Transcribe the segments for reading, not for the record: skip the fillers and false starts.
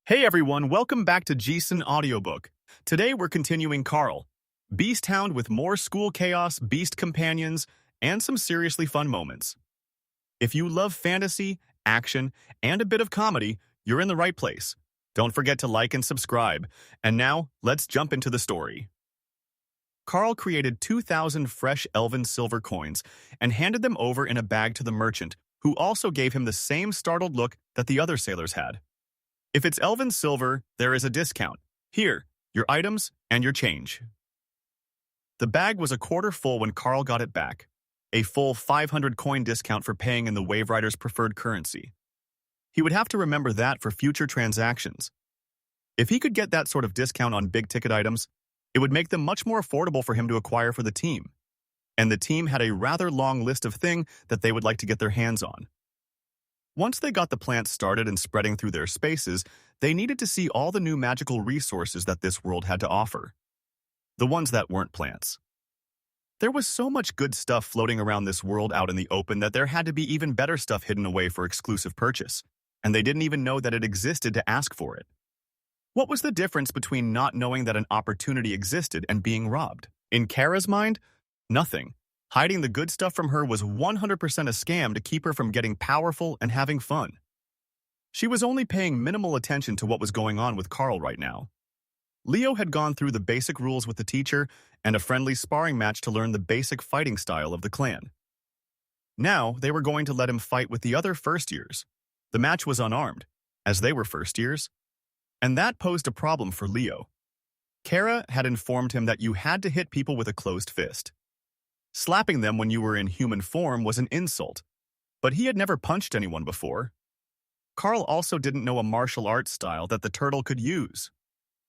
Hey everyone, welcome back to Jason Audiobook. Today we're continuing Carl, Beast Hound with more school chaos, beast companions, and some seriously fun moments. If you love fantasy, action, and a bit of comedy, you're in the right place. Don't forget to like and subscribe. And now, let's jump into the story. Carl created 2,000 fresh elven silver coins and handed them over in a bag to the merchant, who also gave him the same startled look that the other sailors had. If it's elven silver, there is a discount. Here, your items and your change. The bag was a quarter full when Carl got it back, a full 500 coin discount for paying in the Wave Rider's preferred currency. He would have to remember that for future transactions. If he could get that sort of discount on big-ticket items, it would make them much more affordable for him to acquire for the team. And the team had a rather long list of things that they would like to get their hands on. Once they got the plants started and spreading through their spaces, they needed to see all the new magical resources that this world had to offer. The ones that weren't plants. There was so much good stuff floating around this world out in the open that there had to be even better stuff hidden away for exclusive purchase, and they didn't even know that it existed to ask for it. What was the difference between not knowing that an opportunity existed and being robbed? In Kara's mind, nothing. Hiding the good stuff from her was 100% a scam to keep her from getting powerful and having fun. She was only paying minimal attention to what was going on with Carl right now. Leo had gone through the basic rules with the teacher and a friendly sparring match to learn the basic fighting style of the clan. Now, they were going to let him fight with the other first years. The match was unarmed, as they were first years, and that posed a problem for Leo. Kara had informed him that you had to hit people with a closed fist. Slapping them when you were in human form was an insult, but he had never punched anyone before. Carl also didn't know a martial arts style that the turtle could use.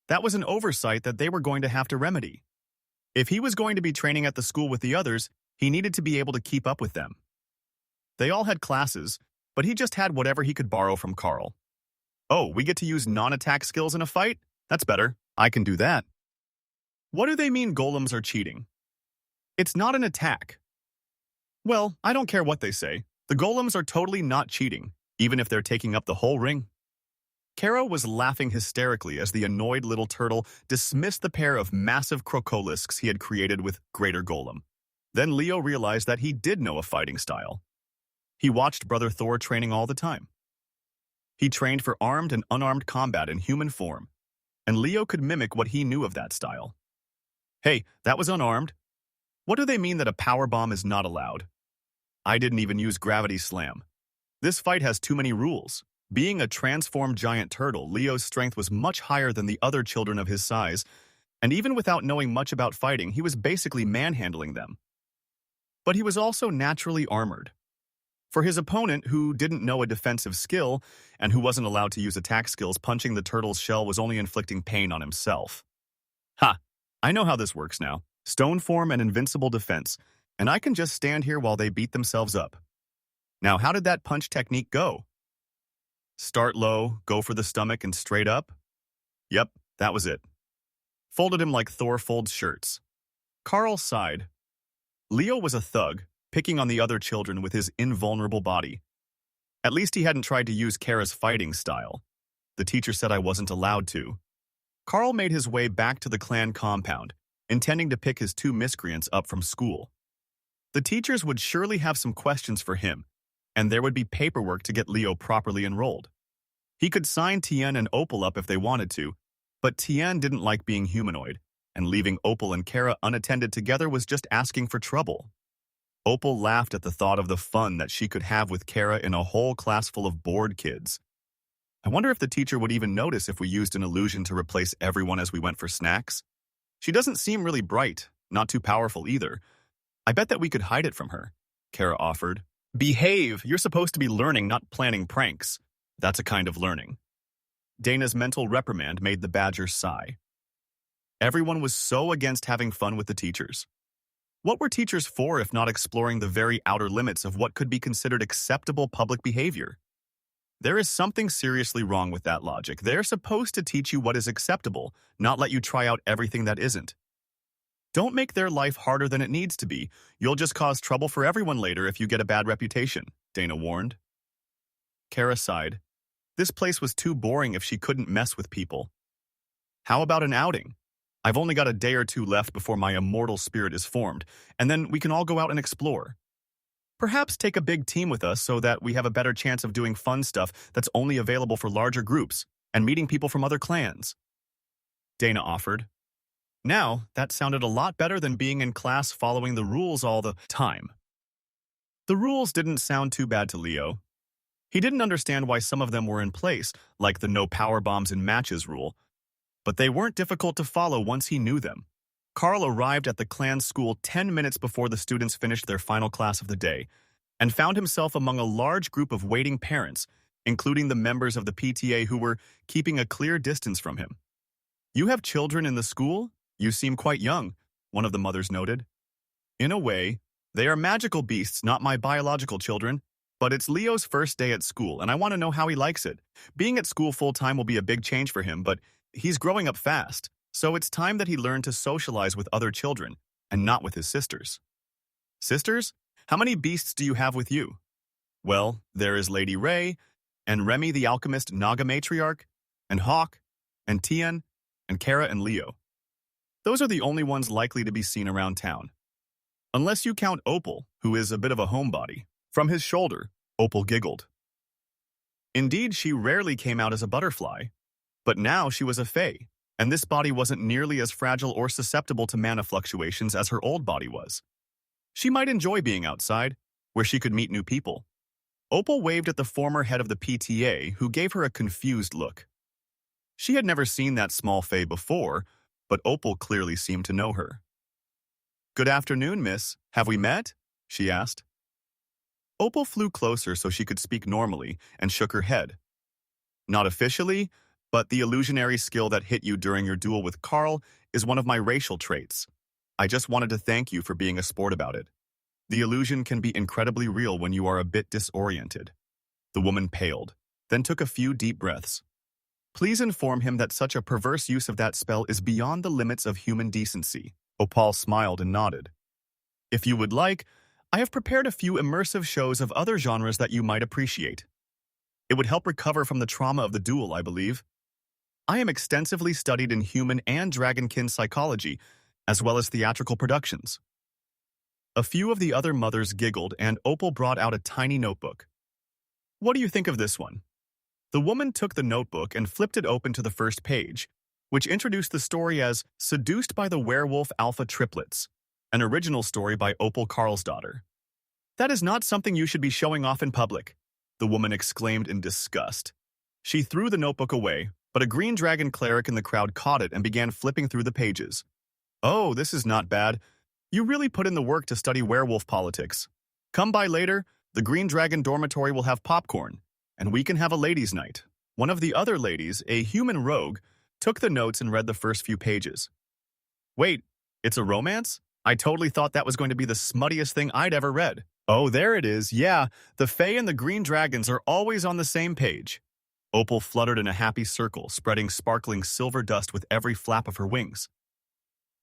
That was an oversight that they were going to have to remedy. If he was going to be training at the school with the others, he needed to be able to keep up with them. They all had classes, but he just had whatever he could borrow from Carl. Oh, we get to use non-attack skills in a fight? That's better. I can do that. What do they mean golems are cheating? It's not an attack. Well, I don't care what they say. The golems are totally not cheating, even if they're taking up the whole ring. Kara was laughing hysterically as the annoyed little turtle dismissed the pair of massive crocolisks he had created with Greater Golem. Then Leo realized that he did know a fighting style. He watched Brother Thor training all the time. He trained for armed and unarmed combat in human form, and Leo could mimic what he knew of that style. Hey, that was unarmed. What do they mean that a power bomb is not allowed? I didn't even use gravity slam. This fight has too many rules. Being a transformed giant turtle, Leo's strength was much higher than the other children of his size, and even without knowing much about fighting, he was basically manhandling them. But he was also naturally armored. For his opponent, who didn't know a defensive skill and who wasn't allowed to use attack skills, punching the turtle's shell was only inflicting pain on himself. Ha! I know how this works now. Stone form and invincible defense, and I can just stand here while they beat themselves up. Now, how did that punch technique go? Start low, go for the stomach, and straight up? Yep, that was it. Folded him like Thor folds shirts. Carl sighed. Leo was a thug, picking on the other children with his invulnerable body. At least he hadn't tried to use Kara's fighting style. The teacher said I wasn't allowed to. Carl made his way back to the clan compound, intending to pick his two miscreants up from school. The teachers would surely have some questions for him, and there would be paperwork to get Leo properly enrolled. He could sign Tien and Opel up if they wanted to, but Tien didn't like being humanoid, and leaving Opel and Kara unattended together was just asking for trouble. Opel laughed at the thought of the fun that she could have with Kara in a whole class full of bored kids. I wonder if the teacher would even notice if we used an illusion to replace everyone as we went for snacks. She doesn't seem really bright, not too powerful either. I bet that we could hide it from her, Kara offered. Behave! You're supposed to be learning, not planning pranks. That's a kind of learning. Dana's mental reprimand made the badger sigh. Everyone was so against having fun with the teachers. What were teachers for if not exploring the very outer limits of what could be considered acceptable public behavior? There is something seriously wrong with that logic. They're supposed to teach you what is acceptable, not let you try out everything that isn't. Don't make their life harder than it needs to be. You'll just cause trouble for everyone later if you get a bad reputation, Dana warned. Kara sighed. This place was too boring if she couldn't mess with people. How about an outing? I've only got a day or two left before my immortal spirit is formed, and then we can all go out and explore. Perhaps take a big team with us so that we have a better chance of doing fun stuff that's only available for larger groups and meeting people from other clans. Dana offered. Now, that sounded a lot better than being in class following the rules all the time. The rules didn't sound too bad to Leo. He didn't understand why some of them were in place, like the no power bombs in matches rule, but they weren't difficult to follow once he knew them. Carl arrived at the clan school 10 minutes before the students finished their final class of the day and found himself among a large group of waiting parents, including the members of the PTA who were keeping a clear distance from him. "You have children in the school? You seem quite young," one of the mothers noted. "In a way, they are magical beasts, not my biological children, but it's Leo's first day at school, and I want to know how he likes it. Being at school full-time will be a big change for him, but he's growing up fast, so it's time that he learned to socialize with other children, and not with his sisters." "Sisters? How many beasts do you have with you?" "Well, there is Lady Ray, and Remy the Alchemist Naga Matriarch, and Hawk, and Tian, and Kara and Leo. Those are the only ones likely to be seen around town. Unless you count Opel, who is a bit of a homebody." From his shoulder, Opel giggled. Indeed, she rarely came out as a butterfly, but now she was a fae, and this body wasn't nearly as fragile or susceptible to mana fluctuations as her old body was. She might enjoy being outside, where she could meet new people. Opel waved at the former head of the PTA, who gave her a confused look. She had never seen that small fae before, but Opel clearly seemed to know her. "Good afternoon, miss. Have we met?" she asked. Opel flew closer so she could speak normally and shook her head. "Not officially, but the illusionary skill that hit you during your duel with Carl is one of my racial traits. I just wanted to thank you for being a sport about it. The illusion can be incredibly real when you are a bit disoriented." The woman paled, then took a few deep breaths. "Please inform him that such a perverse use of that spell is beyond the limits of human decency." Opal smiled and nodded. "If you would like, I have prepared a few immersive shows of other genres that you might appreciate. It would help recover from the trauma of the duel, I believe. I am extensively studied in human and dragonkin psychology, as well as theatrical productions." A few of the other mothers giggled, and Opal brought out a tiny notebook. "What do you think of this one?" The woman took the notebook and flipped it open to the first page, which introduced the story as Seduced by the Werewolf Alpha Triplets, an original story by Opal Carlsdottir. "That is not something you should be showing off in public," the woman exclaimed in disgust. She threw the notebook away, but a green dragon cleric in the crowd caught it and began flipping through the pages. "Oh, this is not bad. You really put in the work to study werewolf politics. Come by later, the Green Dragon dormitory will have popcorn, and we can have a ladies' night." One of the other ladies, a human rogue, took the notes and read the first few pages. "Wait, it's a romance? I totally thought that was going to be the smuttiest thing I'd ever read." "Oh, there it is. Yeah, the Fae and the Green Dragons are always on the same page." Opal fluttered in a happy circle, spreading sparkling silver dust with every flap of her wings.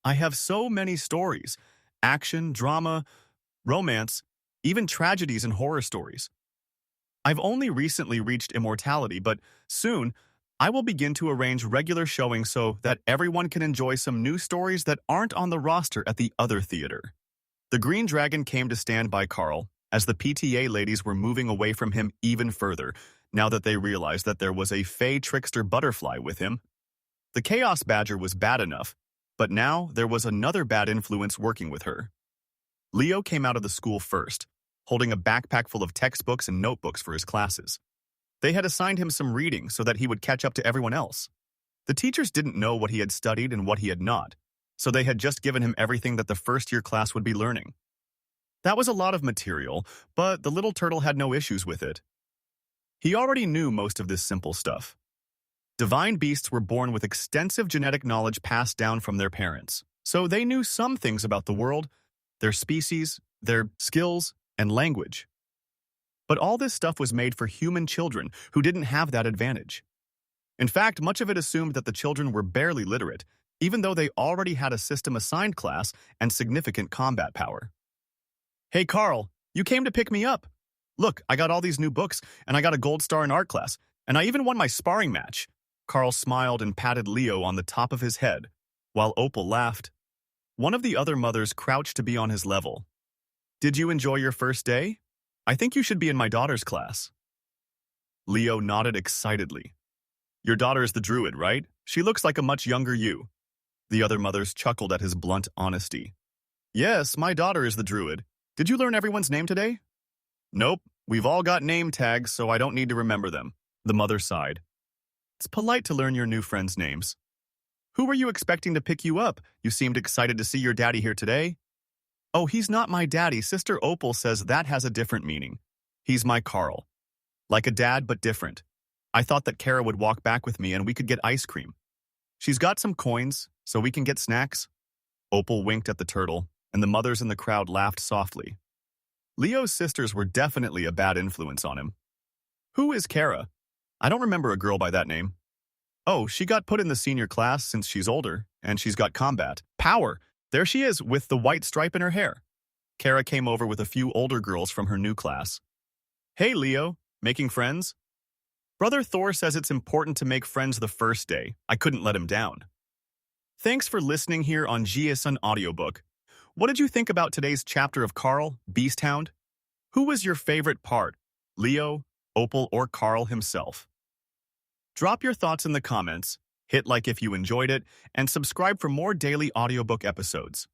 "I have so many stories. Action, drama, romance, even tragedies and horror stories. I've only recently reached immortality, but soon I will begin to arrange regular showings so that everyone can enjoy some new stories that aren't on the roster at the other theater." The Green Dragon came to stand by Carl as the PTA ladies were moving away from him even further, now that they realized that there was a Fae trickster butterfly with him. The Chaos Badger was bad enough, but now there was another bad influence working with her. Leo came out of the school first, holding a backpack full of textbooks and notebooks for his classes. They had assigned him some reading so that he would catch up to everyone else. The teachers didn't know what he had studied and what he had not, so they had just given him everything that the first-year class would be learning. That was a lot of material, but the little turtle had no issues with it. He already knew most of this simple stuff. Divine beasts were born with extensive genetic knowledge passed down from their parents, so they knew some things about the world, their species, their skills, and language. But all this stuff was made for human children who didn't have that advantage. In fact, much of it assumed that the children were barely literate, even though they already had a system-assigned class and significant combat power. "Hey, Carl, you came to pick me up. Look, I got all these new books, and I got a gold star in art class. And I even won my sparring match. Carl smiled and patted Leo on the top of his head, while Opel laughed. One of the other mothers crouched to be on his level. Did you enjoy your first day? I think you should be in my daughter's class. Leo nodded excitedly. Your daughter is the druid, right? She looks like a much younger you. The other mothers chuckled at his blunt honesty. Yes, my daughter is the druid. Did you learn everyone's name today? Nope, we've all got name tags, so I don't need to remember them. The mother sighed. It's polite to learn your new friends' names. Who were you expecting to pick you up? You seemed excited to see your daddy here today. Oh, he's not my daddy. Sister Opel says that has a different meaning. He's my Carl. Like a dad, but different. I thought that Kara would walk back with me and we could get ice cream. She's got some coins, so we can get snacks. Opel winked at the turtle, and the mothers in the crowd laughed softly. Leo's sisters were definitely a bad influence on him. Who is Kara? I don't remember a girl by that name. Oh, she got put in the senior class since she's older, and she's got combat. Power! There she is, with the white stripe in her hair. Kara came over with a few older girls from her new class. Hey, Leo. Making friends? Brother Thor says it's important to make friends the first day. I couldn't let him down. Thanks for listening here on GSN Audiobook. What did you think about today's chapter of Carl, Beasthound? Who was your favorite part? Leo, Opel, or Carl himself? Drop your thoughts in the comments, hit like if you enjoyed it, and subscribe for more daily audiobook episodes.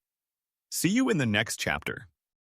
See you in the next chapter.